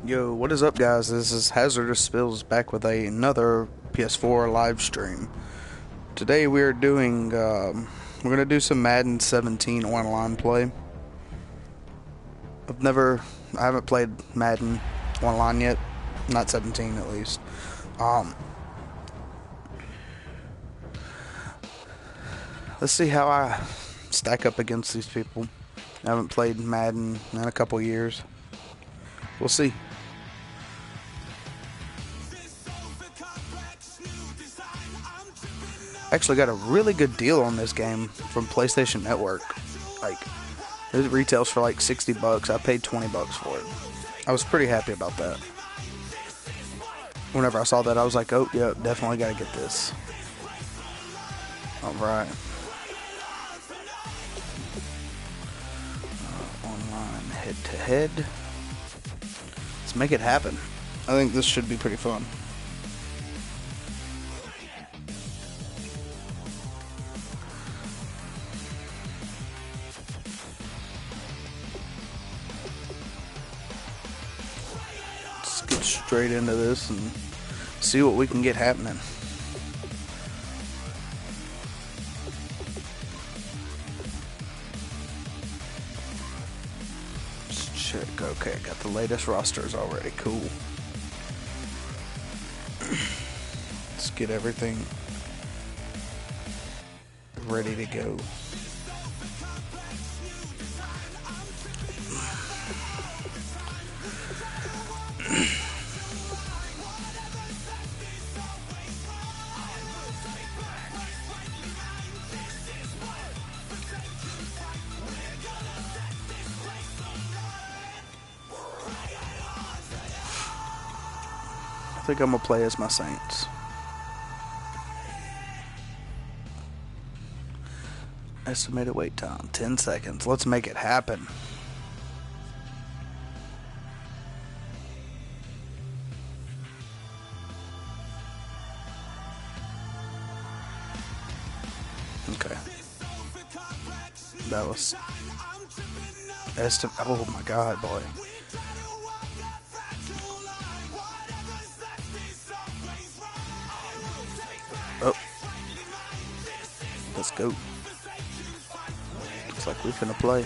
Yo, what is up, guys? This is Hazardous Spillz back with another PS4 live stream. Today we're gonna do some Madden 17 online play. I haven't played Madden online yet, not 17 at least. Let's see how I stack up against these people. I haven't played Madden in a couple years. We'll see. Actually got a really good deal on this game from PlayStation Network. Like, it retails for like $60. I paid $20 for it. I was pretty happy about that. Whenever I saw that, I was like, oh, yeah, definitely gotta get this. Alright. Online head-to-head. Let's make it happen. I think this should be pretty fun. Let's get straight into this and see what we can get happening. Check. Okay, got the latest rosters already. Cool. Let's get everything ready to go. I think I'm gonna play as my Saints. Estimated wait time 10 seconds. Let's make it happen. Okay. That was oh my god, boy. Oh. Let's go. Looks like we're finna play.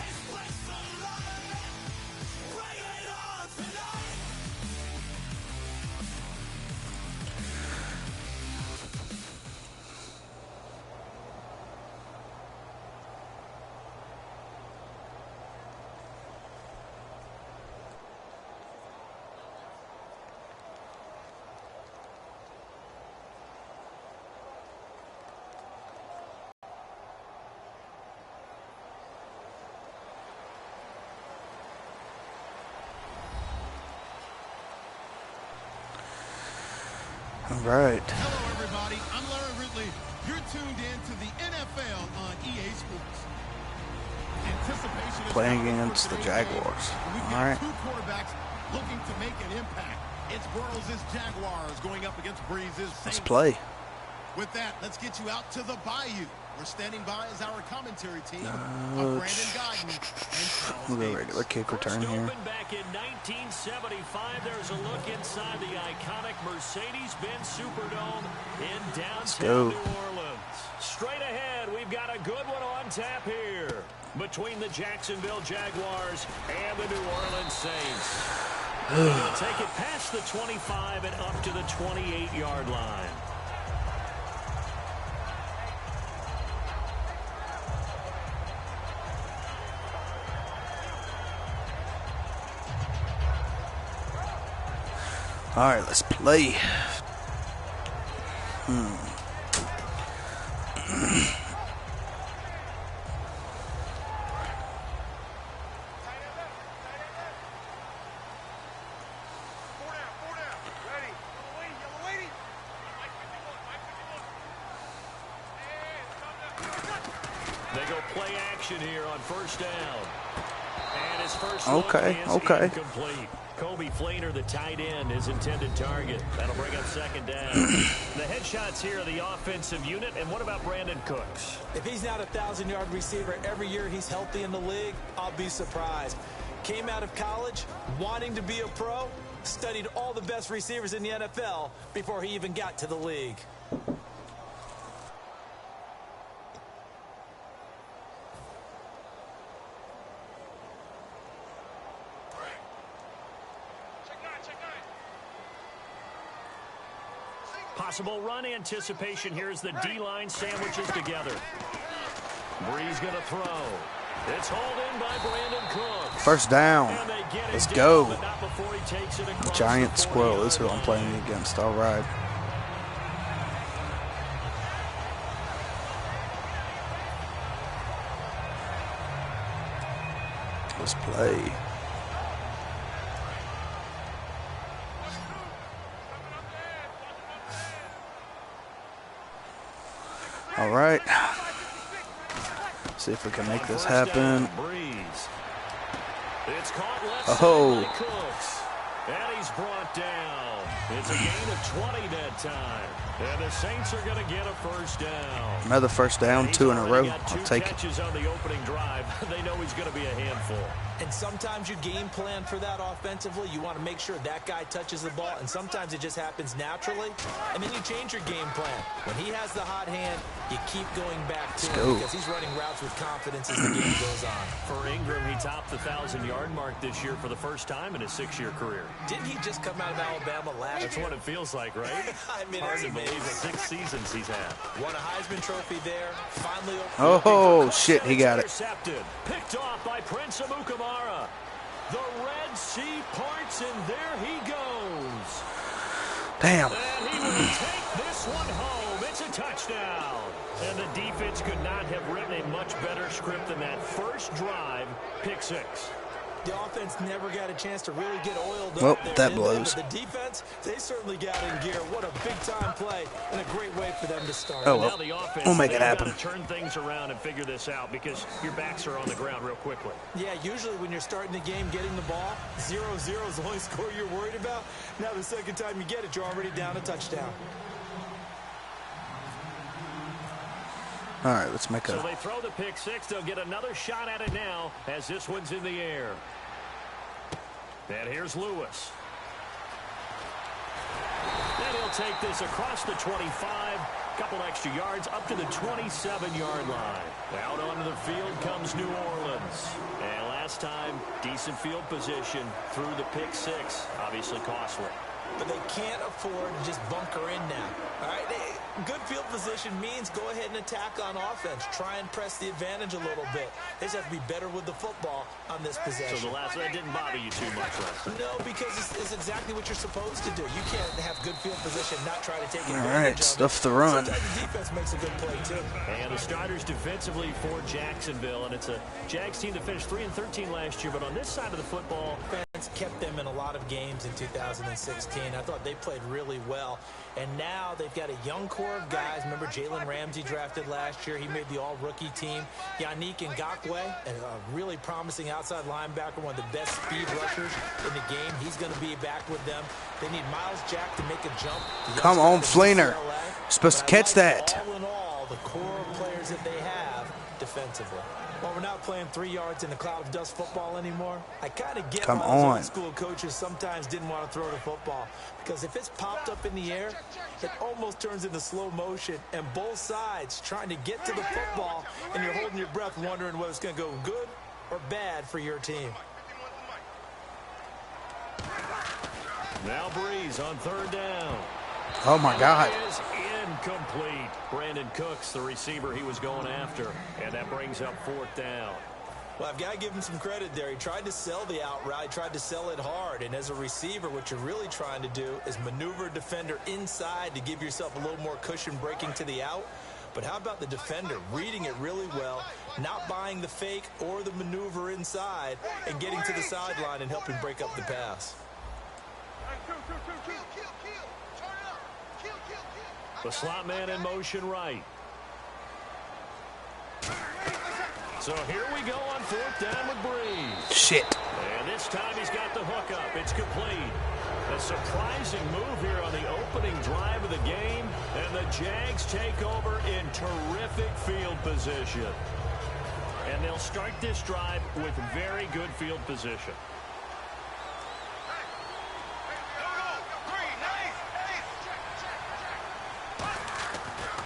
All right. Hello, everybody. I'm Larry Ridley. You're tuned in to the NFL on EA Sports. Anticipation is Playing against the Jaguars. We've All got right. two quarterbacks looking to make an impact. It's Bortles' Jaguars going up against Breeze's Let's Saints. play. With that, let's get you out to the Bayou. We're standing by as our commentary team of Brandon Godden and Charles We'll go Davis. regular kick return here. Back in 1975, there's a look inside the iconic Mercedes-Benz Superdome in downtown New Orleans. Straight ahead, we've got a good one on tap here between the Jacksonville Jaguars and the New Orleans Saints. He'll take it past the 25 and up to the 28-yard line. All right, let's play. They go play action here on first down. And his first Okay. incomplete. Kobe Flater, the tight end, his intended target. That'll bring up second down. The headshots here are the offensive unit. And what about Brandon Cooks? If he's not a 1,000-yard receiver every year he's healthy in the league, I'll be surprised. Came out of college wanting to be a pro, studied all the best receivers in the NFL before he even got to the league. Possible run anticipation here as the D-line sandwiches together. Breeze going to throw. It's hauled in by Brandon Cooks. First down. Let's go. But not before he takes it across Giant the squirrel is who 40-yard I'm playing line. against. All right. Let's play. All right. See if we can make this happen. It's caught left Oh. side by Cooks. And he's brought down. It's a gain of 20 that time. And the Saints are going to get a first down. Another first down, 2 in a row. I'll I'll take it. catches on the opening drive. They know he's going to be a handful. And sometimes you game plan for that offensively. You want to make sure that guy touches the ball, and sometimes it just happens naturally. And then you change your game plan. When he has the hot hand, you keep going back to him because he's running routes with confidence as the game goes on. For Ingram, he topped the 1,000-yard mark this year for the first time in his 6-year career. Didn't he just come out of Alabama last year? That's what it feels like, right? I mean, Hard it's to believe amazing. the 6 seasons he's had. Won a Heisman Trophy there. Finally. Oh, shit, he got it. Intercepted. Picked off by Prince Amukamara. The Red Sea parts, and there he goes. Damn. And he will take this one home. It's a touchdown. And the defense could not have written a much better script than that first drive, pick 6. The offense never got a chance to really get oiled Well, up there. that did they? blows. But the defense, they certainly got in gear. What a big-time play and a great way for them to start. Oh, Now well, the offense, we'll make it they've happen. got to turn things around and figure this out because your backs are on the ground real quickly. Yeah, usually when you're starting the game getting the ball, 0-0 is the only score you're worried about. Now the second time you get it, you're already down a touchdown. All right, let's make So a... they throw the pick 6. They'll get another shot at it now as this one's in the air. And here's Lewis. And he'll take this across the 25. Couple extra yards up to the 27-yard line. Out onto the field comes New Orleans. And last time, decent field position through the pick 6. Obviously costly. But they can't afford to just bunker in now. All right, good field position means go ahead and attack on offense. Try and press the advantage a little bit. They just have to be better with the football on this possession. So the last that didn't bother you too much last time. No, because it's exactly what you're supposed to do. You can't have good field position, not try to take advantage All right, of stuff it. the run. Sometimes the defense makes a good play, too. And the starters defensively for Jacksonville. And it's a Jags team that finished 3-13 last year. But on this side of the football, Fans kept them in a lot of games in 2016. I thought they played really well. And now they've got a young core of guys. Remember Jalen Ramsey drafted last year. He made the all-rookie team. Yannick Ngakoue, a really promising outside linebacker, one of the best speed rushers in the game. He's going to be back with them. They need Miles Jack to make a jump. Come on, Fleener. Supposed to catch that. All in all, the core of players that they have defensively. While we're not playing 3 yards in a cloud of dust football anymore, I kind of get why those old school coaches sometimes didn't want to throw the football. Because if it's popped up in the air, it almost turns into slow motion. And both sides trying to get to the football, and you're holding your breath wondering whether it's going to go good or bad for your team. now Breeze on 3rd down. Oh, my God. Is incomplete. Brandon Cooks, the receiver he was going after. And that brings up 4th down. Well, I've got to give him some credit there. He tried to sell the out route, tried to sell it hard. And as a receiver, what you're really trying to do is maneuver a defender inside to give yourself a little more cushion breaking to the out. But how about the defender reading it really well, not buying the fake or the maneuver inside, and getting to the sideline and helping break up the pass? The slot man in motion right. So here we go on 4th down with Breeze. Shit. And this time he's got the hook up. It's complete. A surprising move here on the opening drive of the game. And the Jags take over in terrific field position. And they'll start this drive with very good field position.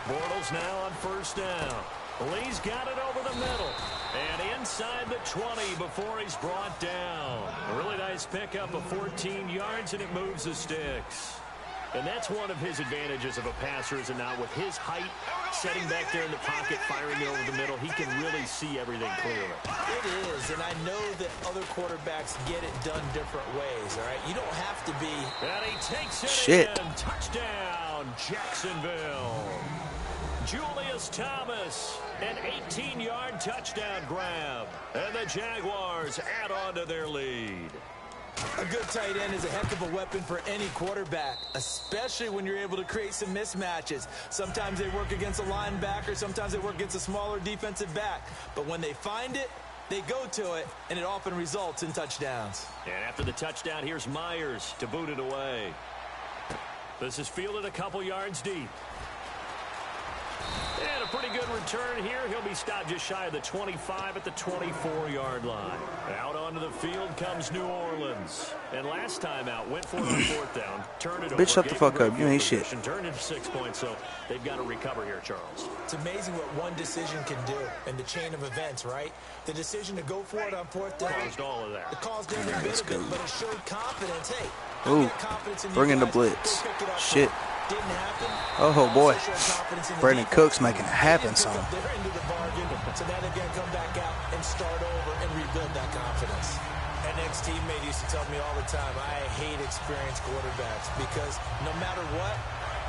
Bortles now on first down. Lee's got it over the middle. And inside the 20 before he's brought down. A really nice pickup of 14 yards, and it moves the sticks. And that's one of his advantages of a passer, is it not? With his height, setting back there in the pocket, firing it over the middle, he can really see everything clearly. It is, and I know that other quarterbacks get it done different ways, all right? You don't have to be... And he takes it in. Touchdown, Jacksonville. Julius Thomas, an 18-yard touchdown grab. And the Jaguars add on to their lead. A good tight end is a heck of a weapon for any quarterback, especially when you're able to create some mismatches. Sometimes they work against a linebacker, sometimes they work against a smaller defensive back. But when they find it, they go to it, and it often results in touchdowns. And after the touchdown, here's Myers to boot it away. This is fielded a couple yards deep. And a pretty good return here. He'll be stopped just shy of the 25 at the 24-yard line. Out onto the field comes New Orleans. And last time out, went for it on fourth down. Turned it over. Bitch, shut the fuck up. You ain't shit. Turned into 6 points, so they've got to recover here, Charles. It's amazing what one decision can do in the chain of events, right? The decision to go for it on fourth down. Caused all of that. It caused every bit of it, but it showed confidence. Hey, ooh, bring in the blitz. Shit. Didn't happen. Oh boy, Brandon Cook's making it happen, son. So now they're gonna come back out and start over and rebuild that confidence. An ex-teammate used to tell me all the time, I hate experienced quarterbacks because no matter what,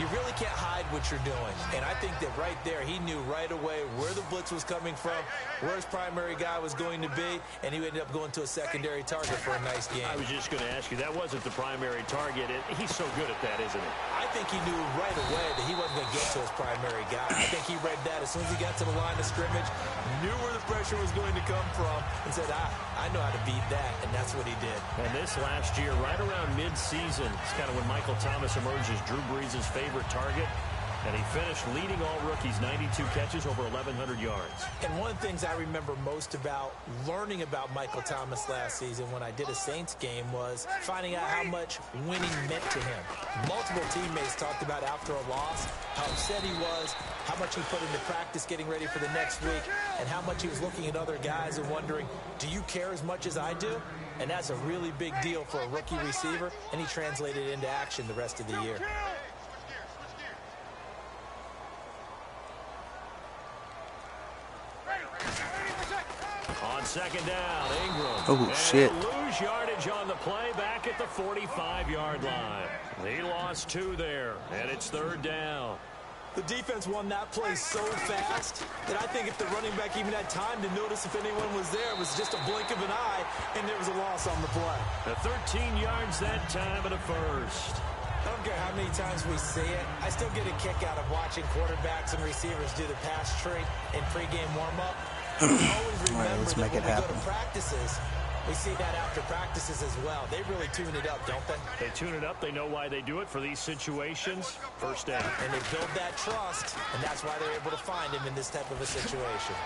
you really can't hide what you're doing. And I think that right there, he knew right away where the blitz was coming from, where his primary guy was going to be, and he ended up going to a secondary target for a nice game. I was just going to ask you, that wasn't the primary target. He's so good at that, isn't he? I think he knew right away that he wasn't going to get to his primary guy. I think he read that as soon as he got to the line of scrimmage, knew where the pressure was going to come from, and said, I know how to beat that, and that's what he did. And this last year, right around mid-season, it's kind of when Michael Thomas emerged as Drew Brees' favorite target. And he finished leading all rookies, 92 catches, over 1,100 yards. And one of the things I remember most about learning about Michael Thomas last season when I did a Saints game was finding out how much winning meant to him. Multiple teammates talked about after a loss, how upset he was, how much he put into practice getting ready for the next week, and how much he was looking at other guys and wondering, do you care as much as I do? And that's a really big deal for a rookie receiver, and he translated it into action the rest of the year. On second down, Ingram. Oh, shit. Lose yardage on the play back at the 45-yard line. He lost 2 there, and it's third down. The defense won that play so fast that I think if the running back even had time to notice if anyone was there, it was just a blink of an eye, and there was a loss on the play. The 13 yards that time and a first. I don't care how many times we see it. I still get a kick out of watching quarterbacks and receivers do the pass tree in pregame warm-up. Always remember let's make that it when happen. we go to practices, we see that after practices as well. They really tune it up, don't they? They tune it up. They know why they do it for these situations. First down. And they build that trust, and that's why they're able to find him in this type of a situation.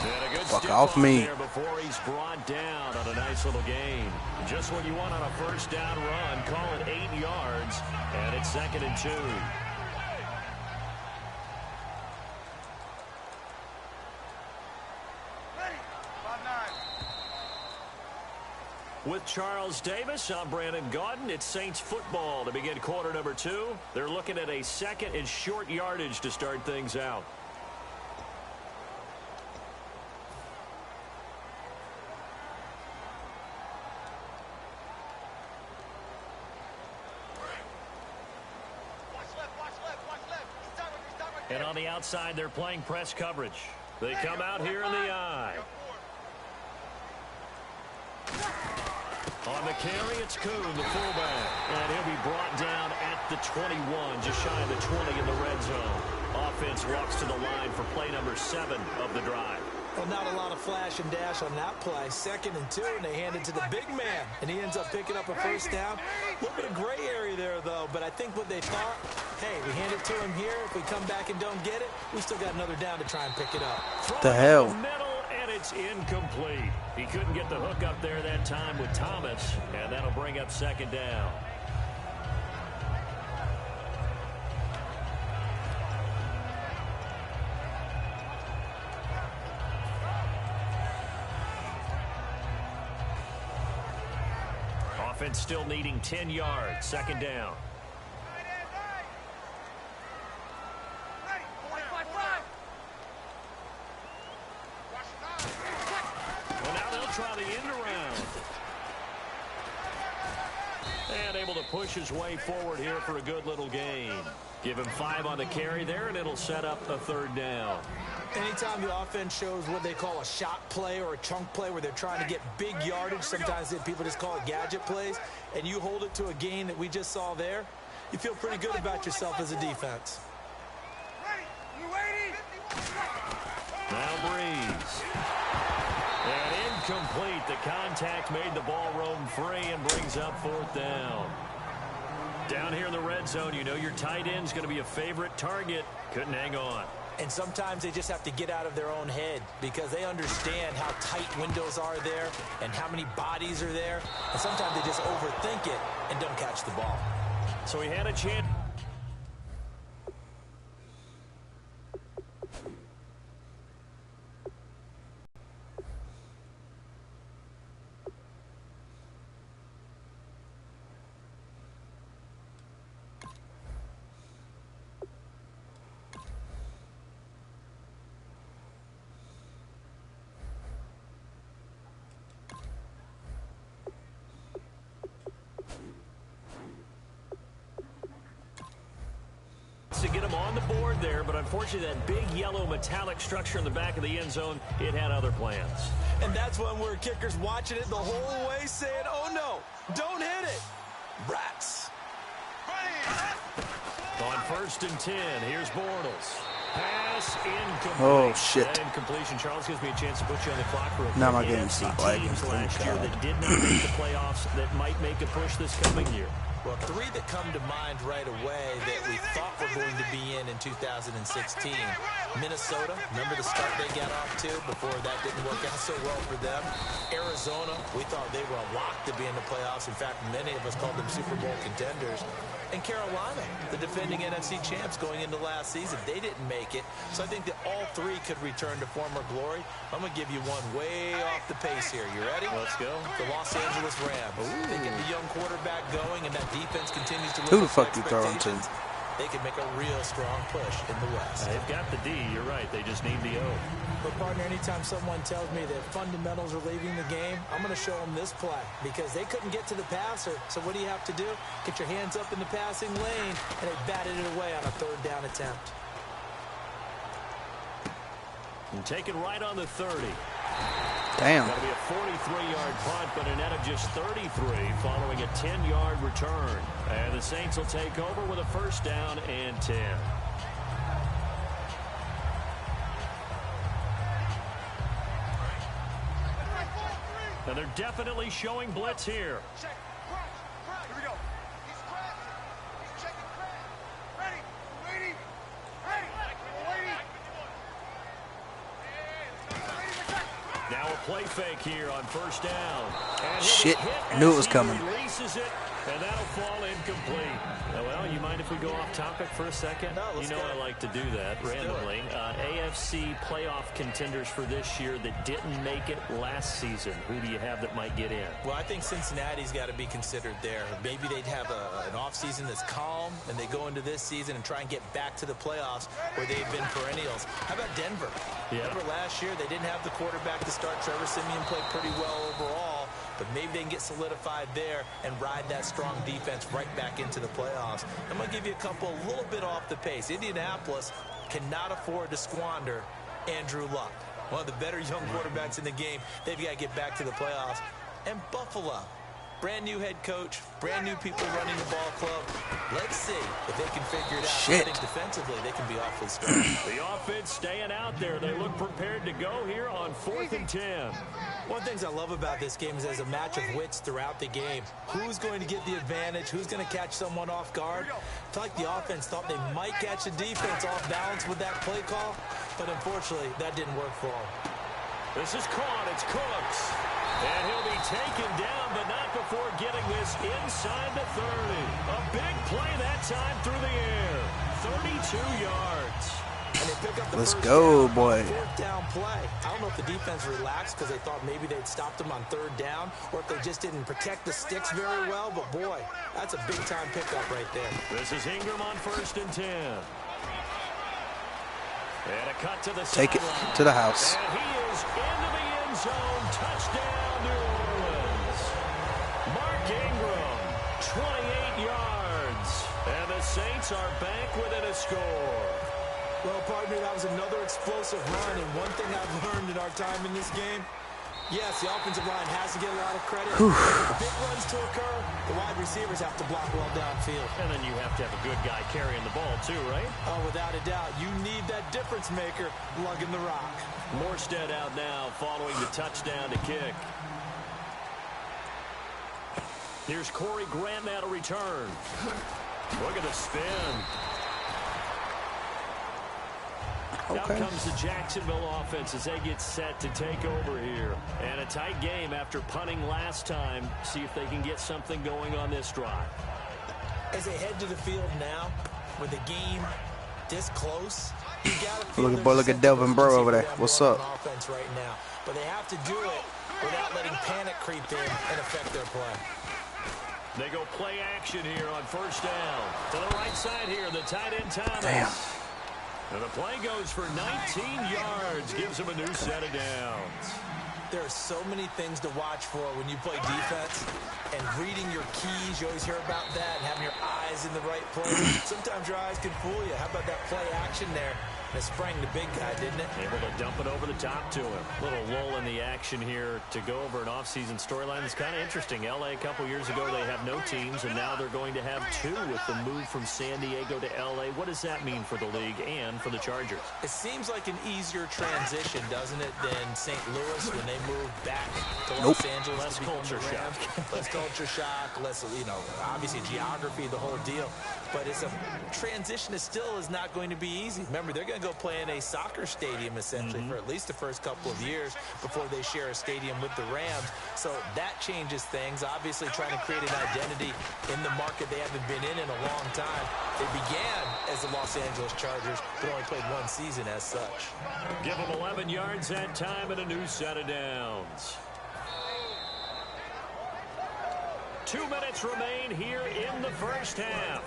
And a good Fuck step off on me. there before he's brought down on a nice little gain. Just what you want on a first down run. Call it 8 yards, and it's 2nd and 2. With Charles Davis, I'm Brandon Gaudin. It's Saints football to begin quarter number 2. They're looking at a 2nd and short yardage to start things out. And on the outside, they're playing press coverage. They come out here in the eye. On the carry, it's Kuhn, the fullback. And he'll be brought down at the 21, just shy of the 20 in the red zone. Offense walks to the line for play number 7 of the drive. Well, not a lot of flash and dash on that play. 2nd and 2, and they hand it to the big man, and he ends up picking up a first down. A little bit of gray area there, though, but I think what they thought, hey, we hand it to him here. If we come back and don't get it, we still got another down to try and pick it up. The hell? Middle, and it's incomplete. He couldn't get the hook up there that time with Thomas, and that'll bring up 2nd down. Offense still needing 10 yards. 2nd down. Well, now they'll try the end around. And able to push his way forward here for a good little gain. Give him 5 on the carry there, and it'll set up a 3rd down. Anytime the offense shows what they call a shot play or a chunk play where they're trying to get big yardage, sometimes people just call it gadget plays, and you hold it to a gain that we just saw there, you feel pretty good about yourself as a defense. Now Breeze. And incomplete. The contact made the ball roam free and brings up 4th down. Down here in the red zone, you know your tight end's going to be a favorite target. Couldn't hang on. And sometimes they just have to get out of their own head because they understand how tight windows are there and how many bodies are there. And sometimes they just overthink it and don't catch the ball. So he had a chance. To get him on the board there, but unfortunately that big yellow metallic structure in the back of the end zone, it had other plans. And that's when we're kickers watching it the whole way saying, oh no, don't hit it. Rats. On 1st and 10, here's Bortles. Pass incomplete. Oh, shit. That incompletion, Charles, gives me a chance to put you on the clock for a Now my quick game's AFC lagging. teams last year that did not make the playoffs that might make a push this coming year. Well, 3 that come to mind right away that we thought were going to be in 2016. Minnesota, remember the start they got off to before that didn't work out so well for them. Arizona, we thought they were a lock to be in the playoffs. In fact, many of us called them Super Bowl contenders. And Carolina, the defending NFC champs going into last season, they didn't make it. So I think that all 3 could return to former glory. I'm going to give you one way off the pace here. You ready? Let's go. The Los Angeles Rams. Ooh. They get the young quarterback going, and that defense continues to live Who the up fuck to you throwing to? expectations. They can make a real strong push in the West. They've got the D, you're right. They just need the O. But, partner, anytime someone tells me that fundamentals are leaving the game, I'm going to show them this play because they couldn't get to the passer. So what do you have to do? Get your hands up in the passing lane, and they batted it away on a 3rd down attempt. And taken right on the 30. Damn. That'll be a 43-yard punt, but a net of just 33 following a 10-yard return. And the Saints will take over with a 1st down and 10. And they're definitely showing blitz here. Check. Here we go. He's crashing. He's checking crash. Ready. Waiting. Ready. Waiting. Now a play fake here on 1st down. And Shit. I knew it was coming. Releases it, and that'll fall incomplete. Well, you mind if we go off topic for a second? No, let's you know go. I like to do that randomly. AFC playoff contenders for this year that didn't make it last season. Who do you have that might get in? Well, I think Cincinnati's got to be considered there. Maybe they'd have an offseason that's calm, and they go into this season and try and get back to the playoffs where they've been perennials. How about Denver? Yeah. Remember last year they didn't have the quarterback to start. Trevor Siemian played pretty well overall, but maybe they can get solidified there and ride that strong defense right back into the playoffs. I'm going to give you a couple a little bit off the pace. Indianapolis cannot afford to squander Andrew Luck, one of the better young quarterbacks in the game. They've got to get back to the playoffs. And Buffalo, Brand new head coach, brand new people running the ball club. Let's see if they can figure it out. Shit. I think defensively they can be awfully strong. The offense staying out there. They look prepared to go here on 4th and 10. One of the things I love about this game is there's a match of wits throughout the game. Who's going to get the advantage? Who's going to catch someone off guard? I feel like the offense thought they might catch the defense off balance with that play call, but unfortunately, that didn't work for them. This is caught. It's Cooks. And he'll be taken down, but not before getting this inside the 30. A big play that time through the air. 32 yards. And they pick up the Let's first go, down, boy. 4th down play. I don't know if the defense relaxed because they thought maybe they'd stopped them on 3rd down, or if they just didn't protect the sticks very well. But boy, that's a big-time pickup right there. This is Ingram on 1st and 10. And a cut to the Take it sideline. to the house. And he is into the end zone. Touchdown, New Orleans. Mark Ingram, 28 yards. And the Saints are back within a score. Well, partner, that was another explosive run, and one thing I've learned in our time in this game, yes, the offensive line has to get a lot of credit. For big runs to occur, the wide receivers have to block well downfield. And then you have to have a good guy carrying the ball too, right? Oh, without a doubt, you need that difference maker lugging the rock. Morstead out now following the touchdown to kick. Here's Corey Grant now to return. Look at the spin. Okay. Out comes the Jacksonville offense as they get set to take over here. And a tight game after punting last time. See if they can get something going on this drive. As they head to the field now, with the game this close, you gotta feel Look, boy, look at Delvin Burrow over there. What's up? Offense right now, but they have to do it without letting panic creep in and affect their play. They go play action here on 1st down. To the right side here, the tight end Thomas. Damn. And the play goes for 19 yards, gives him a new set of downs. There are so many things to watch for when you play defense, and reading your keys, you always hear about that, and having your eyes in the right place. Sometimes your eyes can fool you. How about that play action there? It sprang the big guy, didn't it? Able to dump it over the top to him. Little lull in the action here to go over an offseason storyline. It's kind of interesting. L.A. a couple years ago, they have no teams, and now they're going to have 2 with the move from San Diego to L.A. What does that mean for the league and for the Chargers? It seems like an easier transition, doesn't it, than St. Louis when they moved back to Los Angeles. Less culture shock. Less culture shock, less, obviously geography, the whole deal. But it's a transition that still is not going to be easy. Remember, they're going to go play in a soccer stadium, essentially, for at least the first couple of years before they share a stadium with the Rams. So that changes things. Obviously, trying to create an identity in the market they haven't been in a long time. They began as the Los Angeles Chargers, but only played 1 season as such. Give them 11 yards that time and a new set of downs. 2 minutes remain here in the first half.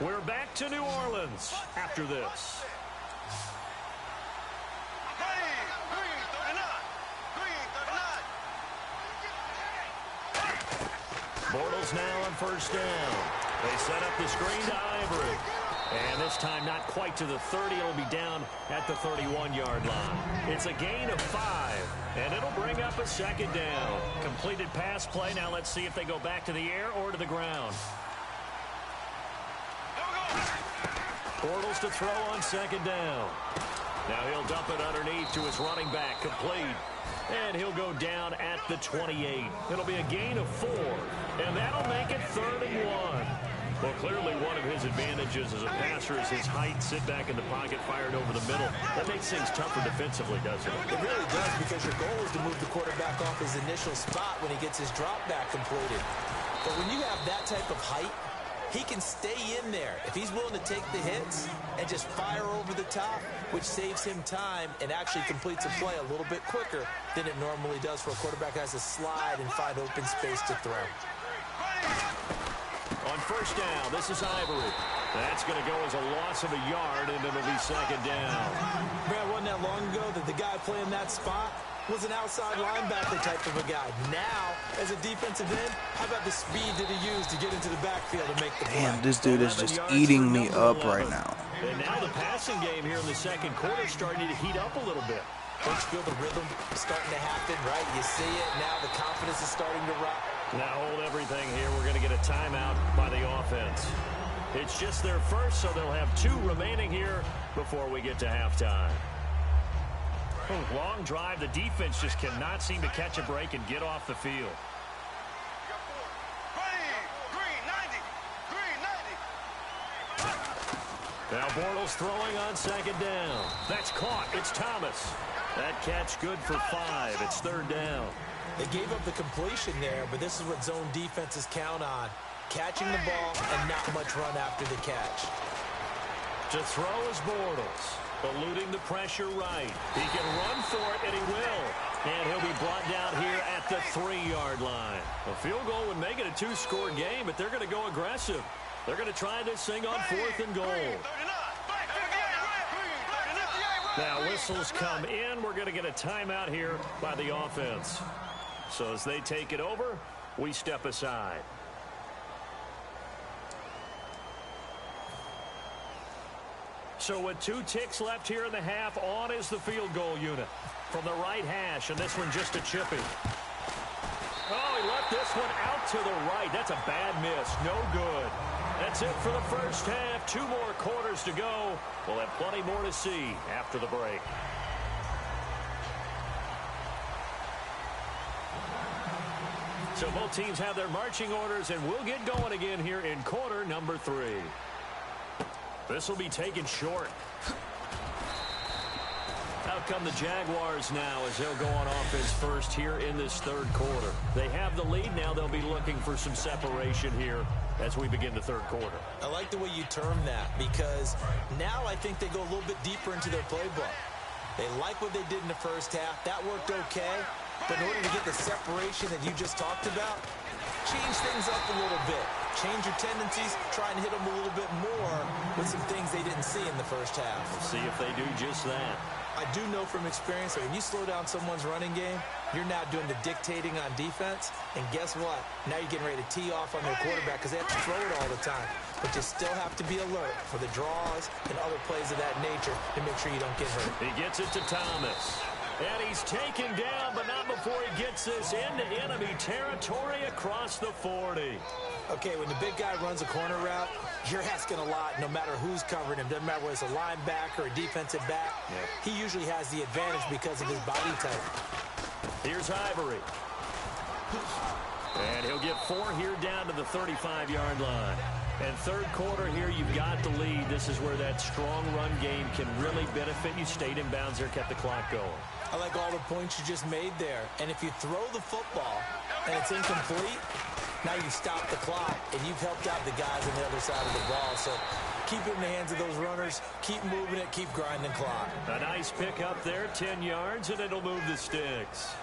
We're back to New Orleans after this. Bortles now on 1st down. They set up the screen to Ivory. And this time not quite to the 30. It'll be down at the 31-yard line. It's a gain of 5. And it'll bring up a 2nd down. Completed pass play. Now let's see if they go back to the air or to the ground. Bortles to throw on 2nd down. Now he'll dump it underneath to his running back. Complete. And he'll go down at the 28. It'll be a gain of 4. And that'll make it 3rd and 1. Well, clearly one of his advantages as a passer is his height. Sit back in the pocket, fired over the middle. That makes things tougher defensively, doesn't it? It really does, because your goal is to move the quarterback off his initial spot when he gets his drop back completed. But when you have that type of height, he can stay in there if he's willing to take the hits and just fire over the top, which saves him time and actually completes a play a little bit quicker than it normally does for a quarterback who has to slide and find open space to throw. On 1st down, this is Ivory. That's going to go as a loss of a yard, and it'll be 2nd down. Man, wasn't that long ago that the guy playing that spot was an outside linebacker type of a guy. Now, as a defensive end, how about the speed that he used to get into the backfield and make the play? Damn, this dude is just eating me up right now. And now the passing game here in the 2nd quarter is starting to heat up a little bit. Don't you feel the rhythm starting to happen, right? You see it now. The confidence is starting to Now hold everything here. We're going to get a timeout by the offense. It's just their first, so they'll have 2 remaining here before we get to halftime. Long drive. The defense just cannot seem to catch a break and get off the field. Now Bortles throwing on second down. That's caught. It's Thomas. That catch good for 5. It's third down. They gave up the completion there, but this is what zone defenses count on. Catching the ball and not much run after the catch. To throw is Bortles. Eluding the pressure right. He can run for it, and he will. And he'll be brought down here at the 3-yard line. A field goal would make it a 2-score game, but they're going to go aggressive. They're going to try this thing on 4th and goal. Now whistles come in. We're going to get a timeout here by the offense. So as they take it over, we step aside. So with 2 ticks left here in the half, on is the field goal unit from the right hash, and this one just a chippy. Oh, he left this one out to the right. That's a bad miss. No good. That's it for the first half. 2 more quarters to go. We'll have plenty more to see after the break. So both teams have their marching orders, and we'll get going again here in quarter number 3. This will be taken short. Out come the Jaguars now as they'll go on offense first here in this 3rd quarter. They have the lead now. They'll be looking for some separation here as we begin the 3rd quarter. I like the way you term that, because now I think they go a little bit deeper into their playbook. They like what they did in the first half. That worked okay. But in order to get the separation that you just talked about, change things up a little bit. Change your tendencies, try and hit them a little bit more with some things they didn't see in the first half. We'll see if they do just that. I do know from experience that when you slow down someone's running game, you're now doing the dictating on defense. And guess what? Now you're getting ready to tee off on their quarterback because they have to throw it all the time. But you still have to be alert for the draws and other plays of that nature to make sure you don't get hurt. He gets it to Thomas. And he's taken down, but not before he gets this into enemy territory across the 40. Okay, when the big guy runs a corner route, you're asking a lot no matter who's covering him. Doesn't matter whether it's a linebacker or a defensive back. He usually has the advantage because of his body type. Here's Ivory. And he'll get 4 here down to the 35-yard line. And 3rd quarter here, you've got the lead. This is where that strong run game can really benefit you. Stayed in bounds there, kept the clock going. I like all the points you just made there. And if you throw the football and it's incomplete, now you stop the clock, and you've helped out the guys on the other side of the ball. So keep it in the hands of those runners. Keep moving it. Keep grinding the clock. A nice pick up there, 10 yards, and it'll move the sticks.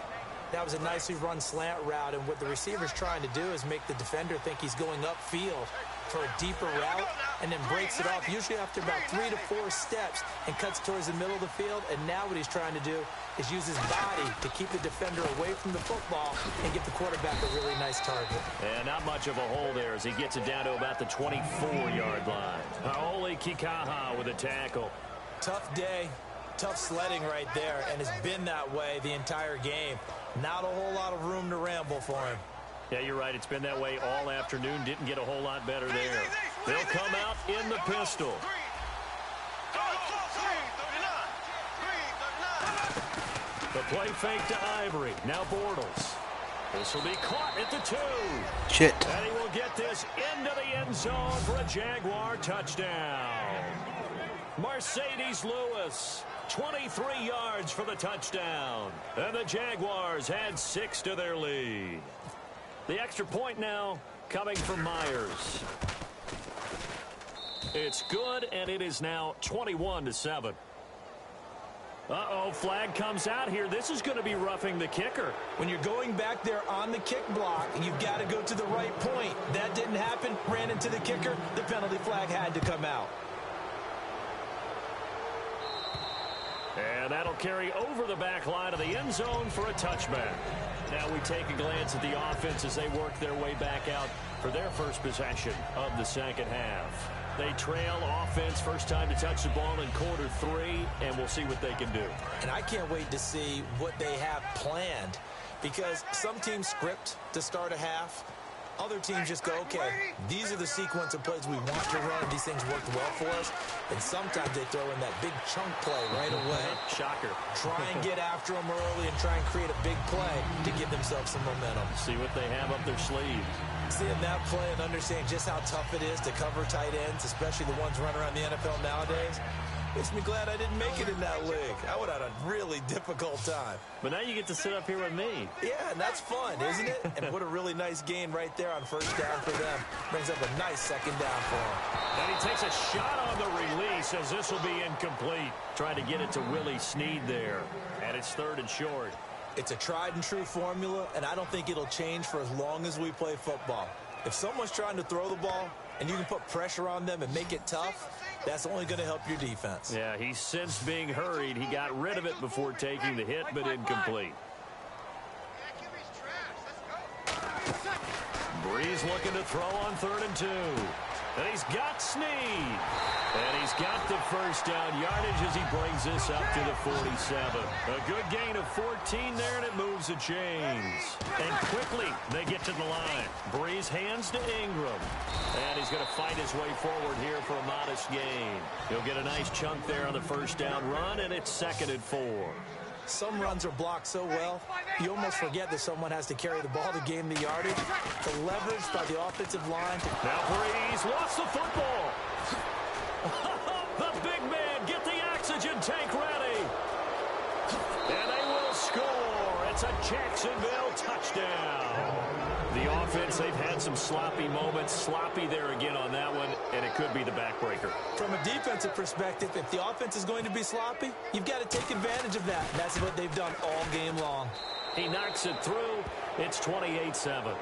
That was a nicely run slant route, and what the receiver's trying to do is make the defender think he's going upfield for a deeper route, and then breaks it off usually after about 3 to 4 steps and cuts towards the middle of the field. And now what he's trying to do is use his body to keep the defender away from the football and get the quarterback a really nice target. And not much of a hole there as he gets it down to about the 24-yard line. Haole Kikaha with a tackle. Tough day, tough sledding right there, and it's been that way the entire game. Not a whole lot of room to ramble for him. Yeah, you're right. It's been that way all afternoon. Didn't get a whole lot better there. They'll come out in the pistol. The play fake to Ivory. Now Bortles. This will be caught at the 2. Shit. And he will get this into the end zone for a Jaguar touchdown. Mercedes Lewis, 23 yards for the touchdown. And the Jaguars add 6 to their lead. The extra point now coming from Myers. It's good, and it is now 21-7. Uh-oh, flag comes out here. This is going to be roughing the kicker. When you're going back there on the kick block, you've got to go to the right point. That didn't happen. Ran into the kicker. The penalty flag had to come out. And that'll carry over the back line of the end zone for a touchback. Now we take a glance at the offense as they work their way back out for their first possession of the second half. They trail offense, first time to touch the ball in quarter 3, and we'll see what they can do. And I can't wait to see what they have planned, Because some teams script to start a half. Other teams just go, okay, these are the sequence of plays we want to run. These things worked well for us. And sometimes they throw in that big chunk play right away. Shocker. Try and get after them early and try and create a big play to give themselves some momentum. See what they have up their sleeves. Seeing that play and understanding just how tough it is to cover tight ends, especially the ones running around the NFL nowadays, makes me glad I didn't make it in that league. I would have had a really difficult time. But now you get to sit up here with me. Yeah, and that's fun, isn't it? And what a really nice gain right there on first down for them. Brings up a nice second down for him. And he takes a shot on the release as this will be incomplete. Trying to get it to Willie Snead there. And it's 3rd and short. It's a tried and true formula, and I don't think it'll change for as long as we play football. If someone's trying to throw the ball and you can put pressure on them and make it tough, that's only going to help your defense. Yeah, he's since being hurried. He got rid of it before taking the hit, but incomplete. Breeze looking to throw on 3rd and 2. And he's got Snead. And he's got the first down yardage as he brings this up to the 47. A good gain of 14 there, and it moves the chains. And quickly, they get to the line. Breeze hands to Ingram. And he's going to fight his way forward here for a modest gain. He'll get a nice chunk there on the first down run, and it's 2nd and 4. Some runs are blocked so well, you almost forget that someone has to carry the ball to gain the yardage. The leverage by the offensive line. Now Breeze lost the football. The big man, get the oxygen tank ready. And they will score. It's a Jacksonville touchdown. The offense, they've had some sloppy moments. Sloppy there again on that one, and it could be the backbreaker. From a defensive perspective, if the offense is going to be sloppy, you've got to take advantage of that. And that's what they've done all game long. He knocks it through. It's 28-7.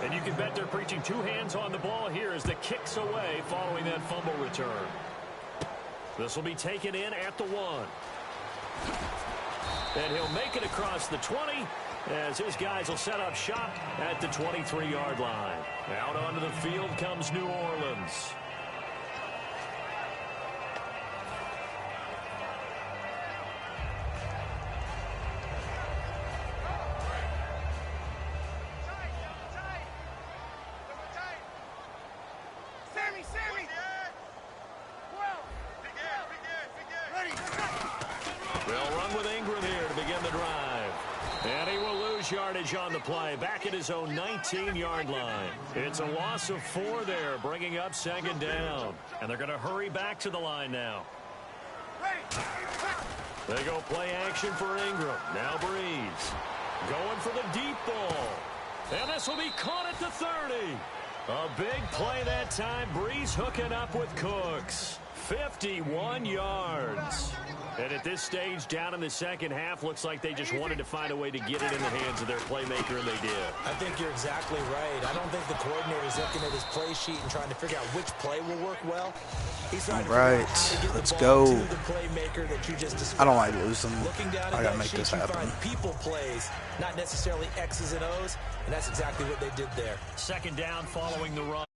And you can bet they're preaching 2 hands on the ball here as the kick's away following that fumble return. This will be taken in at the 1. And he'll make it across the 20 as his guys will set up shop at the 23-yard line. Out onto the field comes New Orleans. They'll run with Ingram here to begin the drive. And he will lose yardage on the play, back at his own 19-yard line. It's a loss of 4 there, bringing up 2nd down. And they're going to hurry back to the line now. They go play action for Ingram. Now Breeze going for the deep ball. And this will be caught at the 30. A big play that time. Breeze hooking up with Cooks. 51 yards. And at this stage, down in the second half, looks like they just wanted to find a way to get it in the hands of their playmaker, and they did. I think you're exactly right. I don't think the coordinator's looking at his play sheet and trying to figure out which play will work well. He's trying to figure out how to get let's the ball go. to the playmaker that you just described. I don't like losing. Looking down I at gotta that make sheet, this you happen. find people plays, not necessarily X's and O's, and that's exactly what they did there. 2nd down following the run.